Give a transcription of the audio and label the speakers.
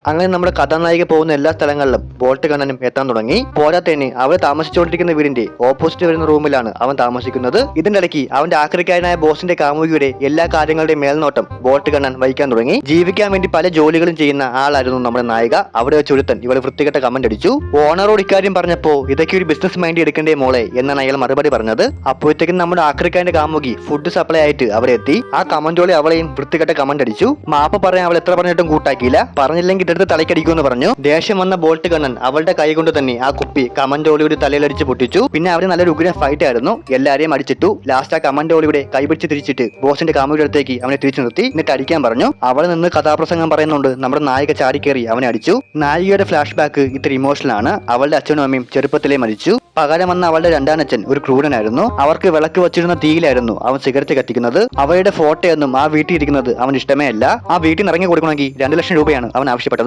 Speaker 1: അങ്ങനെ നമ്മുടെ കഥാനായിക പോകുന്ന എല്ലാ സ്ഥലങ്ങളിലും ബോൾട്ട് കണ്ണനും എത്താൻ തുടങ്ങി. പോരാത്തതിന് അവൾ താമസിച്ചുകൊണ്ടിരിക്കുന്ന വീടിന്റെ ഓപ്പോസിറ്റ് വരുന്ന റൂമിലാണ് അവൻ താമസിക്കുന്നത്. ഇതിന്റെ ഇടയ്ക്ക് അവന്റെ ആക്രിക്കാരനായ ബോസിന്റെ കാമുകിയുടെ എല്ലാ കാര്യങ്ങളുടെയും മേൽനോട്ടം ബോൾട്ട് കണ്ണൻ വഹിക്കാൻ തുടങ്ങി. ജീവിക്കാൻ വേണ്ടി പല ജോലികളും ചെയ്യുന്ന ആളായിരുന്നു നമ്മുടെ നായിക. അവിടെ വെച്ച് ഒരുത്തൻ ഇവളെ വൃത്തികെട്ട കമന്റ് അടിച്ചു. ഓണറോട് ഇക്കാര്യം പറഞ്ഞപ്പോ ഇതൊക്കെ ഒരു ബിസിനസ് മൈൻഡ് എടുക്കേണ്ടേ മോളെ എന്നാണ് അയാൾ മറുപടി പറഞ്ഞത്. അപ്പോഴത്തേക്കും നമ്മുടെ ആക്രിക്കാരന്റെ കാമുകി ഫുഡ് സപ്ലൈ ആയിട്ട് അവിടെ എത്തി. ആ കമന്റോളെ അവളെയും വൃത്തികെട്ട കമന്റ് അടിച്ചു. മാപ്പ് പറയാൻ അവൾ എത്ര പറഞ്ഞിട്ടും കൂട്ടാക്കിയില്ല. പറഞ്ഞില്ലെങ്കിൽ ഇതെടുത്ത് തലക്കടിക്കുമെന്ന് പറഞ്ഞു. ദേഷ്യം വന്ന ബോൾട്ട് കണ്ണൻ അവളുടെ കൈ കൊണ്ട് തന്നെ ആ കുപ്പി കമന്റോളിയുടെ തലയിലടിച്ച് പൊട്ടിച്ചു. പിന്നെ അവര് നല്ലൊരു ഉഗ്രൻ ഫൈറ്റ് ആയിരുന്നു. എല്ലാരെയും അടിച്ചിട്ടു. ലാസ്റ്റ് ആ കമന്റോളിയുടെ കൈപിടിച്ച് തിരിച്ചിട്ട് ബോസിന്റെ കാമുകിയുടെ അടുത്തേക്ക് അവനെ തിരിച്ചു നിർത്തി. എന്നിട്ട് അടിക്കാൻ പറഞ്ഞു. അവൾ നിന്ന് കഥാപ്രസംഗം പറയുന്നുണ്ട്. നമ്മുടെ നായിക ചാടിക്കേറി അവനെ അടിച്ചു. നായികയുടെ ഫ്ലാഷ് ബാക്ക് ഇത്ര ഇമോഷണൽ ആണ്. അവളുടെ അച്ഛനും അമ്മയും ചെറുപ്പത്തിലേ മരിച്ചു. പകരം വന്ന അവളുടെ രണ്ടാനച്ഛൻ ഒരു ക്രൂരനായിരുന്നു. അവർക്ക് വിളക്ക് വച്ചിരുന്ന തീയിലായിരുന്നു അവൻ സിഗരറ്റ് കത്തിക്കുന്നത്. അവരുടെ ഫോട്ടോയൊന്നും ആ വീട്ടിൽ ഇരിക്കുന്നത് അവൻ ഇഷ്ടമേ അല്ല. ആ വീട്ടിൽ നിന്ന് ഇറങ്ങി കൊടുക്കണമെങ്കിൽ 2 ലക്ഷം രൂപയാണ് അവൻ ആവശ്യപ്പെട്ടത്.